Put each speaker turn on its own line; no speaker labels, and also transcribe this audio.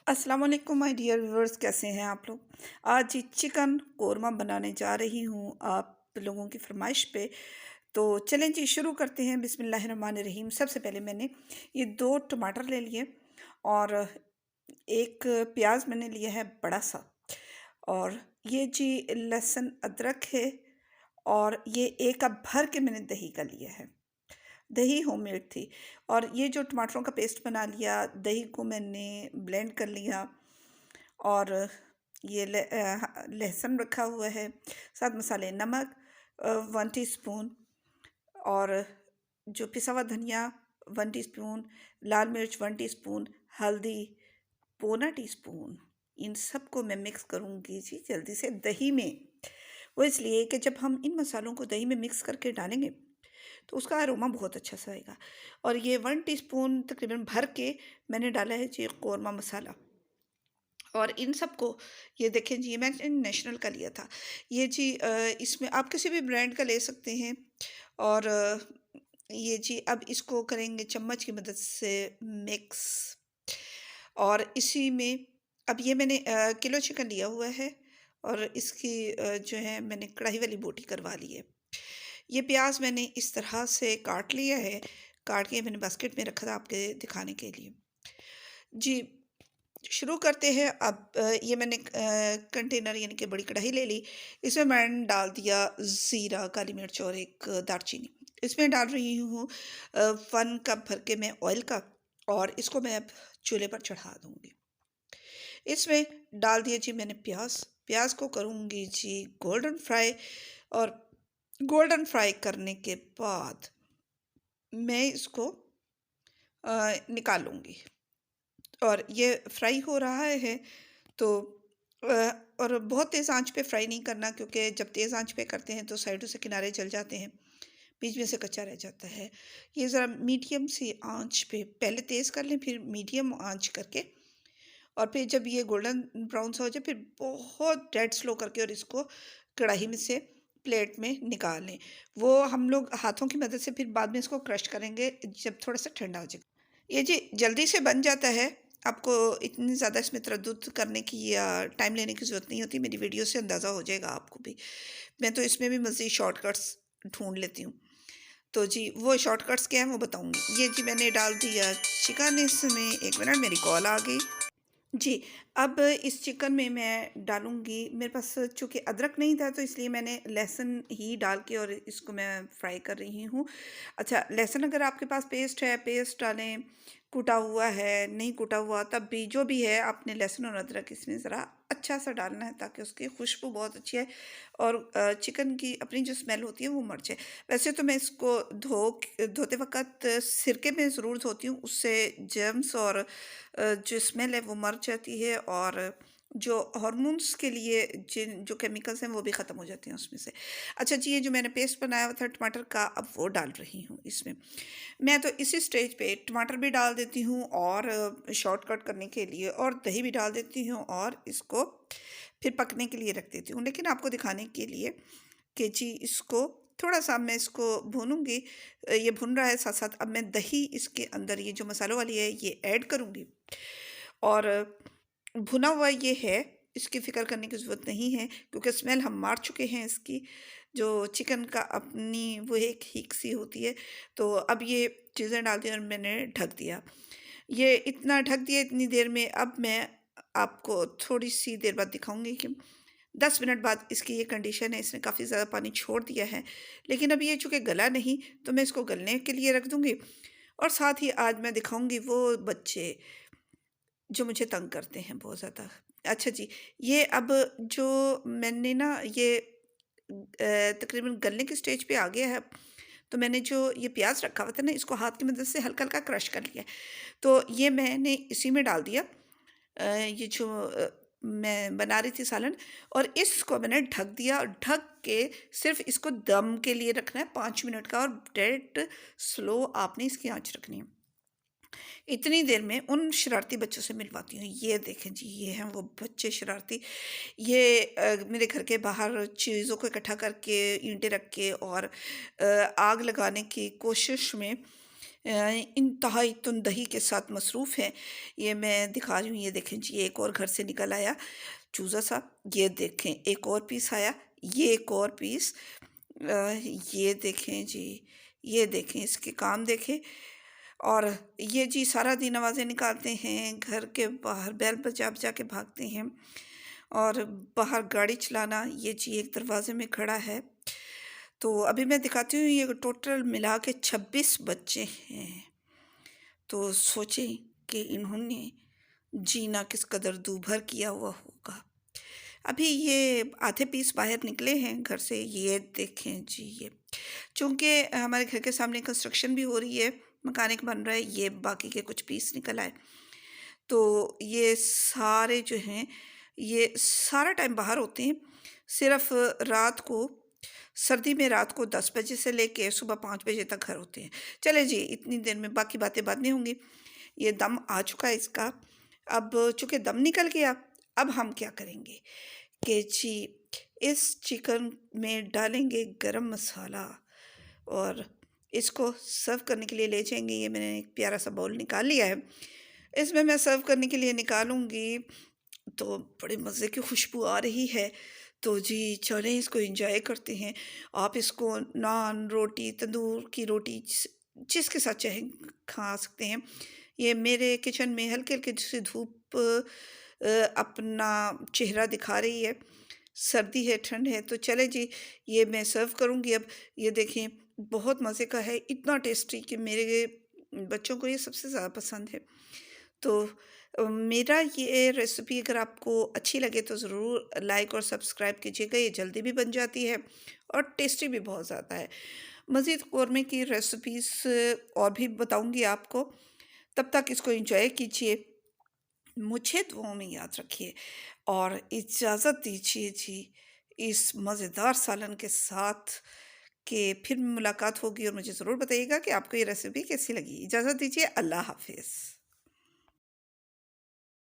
अस्सलाम वालेकुम my dear viewers, कैसे हैं आप लोग। आज चिकन कोरमा बनाने जा रही हूँ आप लोगों की फरमाइश पे। तो चलें जी, शुरू करते हैं। बिस्मिल्लाहिर्रहमानिर्रहीम। सबसे पहले मैंने ये 2 टमाटर ले लिए और एक प्याज मैंने लिया है बड़ा सा, और ये जी लहसुन अदरक है, और ये 1 कप भर के मैंने दही का लिया है। दही होममेड थी। और ये जो टमाटरों का पेस्ट बना लिया, दही को मैंने ब्लेंड कर लिया, और ये लहसुन रखा हुआ है, साथ मसाले नमक 1 टीस्पून, और जो पिसा हुआ धनिया 1 टीस्पून, लाल मिर्च 1 टीस्पून, हल्दी पौना टीस्पून। इन सबको मैं मिक्स करूँगी जी जल्दी से दही में। वो इसलिए कि जब हम इन मसालों को दही में मिक्स करके डालेंगे तो उसका अरोमा बहुत अच्छा सा आएगा। और ये 1 टीस्पून तकरीबन भर के मैंने डाला है जी कौरमा मसाला। और इन सबको, ये देखें जी, ये मैंने नेशनल का लिया था। ये जी इसमें आप किसी भी ब्रांड का ले सकते हैं। और ये जी अब इसको करेंगे चम्मच की मदद से मिक्स। और इसी में अब ये मैंने किलो चिकन लिया हुआ है, और इसकी जो है मैंने कढ़ाई वाली बोटी करवा ली है। ये प्याज मैंने इस तरह से काट लिया है, काट के मैंने बास्केट में रखा था आपके दिखाने के लिए। जी, शुरू करते हैं। अब ये मैंने कंटेनर यानी कि बड़ी कढ़ाई ले ली। इसमें मैंने डाल दिया ज़ीरा, काली मिर्च और एक दालचीनी। इसमें डाल रही हूँ 1 कप भर के मैं ऑयल का, और इसको मैं अब चूल्हे पर चढ़ा दूँगी। इसमें डाल दिया जी मैंने प्याज। प्याज को करूँगी जी गोल्डन फ्राई, और गोल्डन फ्राई करने के बाद मैं इसको निकालूँगी। और ये फ्राई हो रहा है तो और बहुत तेज़ आंच पे फ्राई नहीं करना, क्योंकि जब तेज़ आंच पे करते हैं तो साइडों से किनारे जल जाते हैं, बीच में से कच्चा रह जाता है। ये ज़रा मीडियम सी आंच पे पहले तेज़ कर लें, फिर मीडियम आंच करके, और फिर जब ये गोल्डन ब्राउन सा हो जाए फिर बहुत डेड स्लो करके और इसको कढ़ाई में से प्लेट में निकाल लें। वो हम लोग हाथों की मदद से फिर बाद में इसको क्रश करेंगे जब थोड़ा सा ठंडा हो जाए। ये जी जल्दी से बन जाता है। आपको इतनी ज़्यादा इसमें तरद्दुत करने की या टाइम लेने की ज़रूरत नहीं होती। मेरी वीडियो से अंदाज़ा हो जाएगा आपको भी। मैं तो इसमें भी मज़ीद शॉर्टकट्स ढूँढ लेती हूँ। तो जी वो शॉर्टकट्स क्या हैं वो बताऊँगी। ये जी मैंने डाल दिया चिकन इसमें। 1 मिनट, मेरी कॉल आ गई। जी, अब इस चिकन में मैं डालूँगी, मेरे पास चूँकि अदरक नहीं था तो इसलिए मैंने लहसुन ही डाल के और इसको मैं फ्राई कर रही हूँ। अच्छा, लहसुन अगर आपके पास पेस्ट है, पेस्ट डालें, कूटा हुआ है, नहीं कूटा हुआ तब भी, जो भी है आपने लहसुन और अदरक इसमें ज़रा अच्छा-सा डालना है ताकि उसकी खुशबू बहुत अच्छी आए, और चिकन की अपनी जो स्मेल होती है वो मर जाए। वैसे तो मैं इसको धोते वक़्त सिरके में ज़रूर धोती हूँ, उससे जर्म्स और जो स्मेल है वो मर जाती है, और जो हार्मोन्स के लिए जिन जो केमिकल्स हैं वो भी ख़त्म हो जाते हैं उसमें से। अच्छा जी, ये जो मैंने पेस्ट बनाया हुआ था टमाटर का, अब वो डाल रही हूँ इसमें। मैं तो इसी स्टेज पे टमाटर भी डाल देती हूँ, और शॉर्टकट करने के लिए और दही भी डाल देती हूँ, और इसको फिर पकने के लिए रख देती हूँ। लेकिन आपको दिखाने के लिए कि जी इसको थोड़ा-सा मैं इसको भूनूँगी। ये भुन रहा है, साथ-साथ अब मैं दही इसके अंदर, ये जो मसालों वाली है, ये ऐड करूँगी। और भुना हुआ ये है, इसकी फ़िक्र करने की ज़रूरत नहीं है, क्योंकि स्मेल हम मार चुके हैं इसकी। जो चिकन का अपनी वो एक हीक सी होती है। तो अब ये चीज़ें डाल दी और मैंने ढक दिया। ये इतना ढक दिया इतनी देर में। अब मैं आपको थोड़ी-सी देर बाद दिखाऊँगी कि 10 मिनट बाद इसकी ये कंडीशन है, इसने काफ़ी ज़्यादा पानी छोड़ दिया है। लेकिन अब ये चूँकि गला नहीं, तो मैं इसको गलने के लिए रख दूँगी। और साथ ही आज मैं दिखाऊँगी वो बच्चे जो मुझे तंग करते हैं बहुत ज़्यादा। अच्छा जी, ये अब जो मैंने ना ये तकरीबन गलने की स्टेज पे आ गया है। तो मैंने जो ये प्याज़ रखा हुआ था ना, इसको हाथ की मदद से हल्का-हल्का क्रश कर लिया है। तो ये मैंने इसी में डाल दिया। ये जो मैं बना रही थी सालन, और इसको मैंने ढक दिया, और ढक के सिर्फ़ इसको दम के लिए रखना है 5 मिनट का, और डेड स्लो आपने इसकी आँच रखनी है। इतनी देर में उन शरारती बच्चों से मिलवाती हूँ। ये देखें जी, ये हैं वो बच्चे शरारती। ये मेरे घर के बाहर चीज़ों को इकट्ठा करके, ईंटें रख के, और आग लगाने की कोशिश में इंतहाई तंदही के साथ मसरूफ़ हैं। ये मैं दिखा रही हूँ, ये देखें जी, एक और घर से निकल आया चूज़ा सा। ये देखें एक और पीस आया, ये एक और पीस। ये देखें जी, ये देखें इसके काम देखें। और ये जी सारा दिन आवाज़ें निकालते हैं, घर के बाहर बैल बजा-बजा के भागते हैं। और बाहर गाड़ी चलाना, ये जी एक दरवाज़े में खड़ा है। तो अभी मैं दिखाती हूँ, ये टोटल मिला के 26 बच्चे हैं। तो सोचें कि इन्होंने जीना किस कदर दूभर किया हुआ होगा। अभी ये आधे पीस बाहर निकले हैं घर से, ये देखें जी ये। चूँकि हमारे घर के सामने कंस्ट्रक्शन भी हो रही है, मकान एक बन रहा है, ये बाकी के कुछ पीस निकल आए। तो ये सारे जो हैं, ये सारा टाइम बाहर होते हैं, सिर्फ़ रात को, सर्दी में रात को 10 बजे से लेके सुबह 5 बजे तक घर होते हैं। चलें जी, इतनी देर में बाकी बातें बाद में होंगी। ये दम आ चुका है इसका। अब चूँकि दम निकल गया, अब हम क्या करेंगे कि जी इस चिकन में डालेंगे गरम मसाला और इसको सर्व करने के लिए ले जाएँगे। ये मैंने एक प्यारा-सा बाउल निकाल लिया है। इसमें मैं सर्व करने के लिए निकालूँगी, तो बड़े मज़े की खुशबू आ रही है। तो जी चलें इसको एन्जॉय करते हैं। आप इसको नान, रोटी, तंदूर की रोटी जिसके साथ चाहें खा सकते हैं। ये मेरे किचन में हल्की-हल्की सी धूप अपना चेहरा दिखा रही है। सर्दी है, ठंड है, तो चलें जी, ये मैं सर्व करूँगी अब। ये देखें बहुत मज़े का है, इतना टेस्टी कि मेरे बच्चों को ये सबसे ज़्यादा पसंद है। तो मेरा ये रेसिपी अगर आपको अच्छी लगे तो ज़रूर लाइक और सब्सक्राइब कीजिएगा, ये जल्दी भी बन जाती है और टेस्टी भी बहुत ज़्यादा है। मज़ीद कौरमे की रेसिपीज़ और भी बताऊँगी आपको, तब तक इसको एंजॉय कीजिए, मुझे दुआओं में याद रखिए और इजाज़त दीजिए जी इस मज़ेदार सालन के साथ, कि फिर मुलाकात होगी और मुझे ज़रूर बताइएगा कि आपको ये रेसिपी कैसी लगी। इजाज़त दीजिए, अल्लाह हाफ़िज़।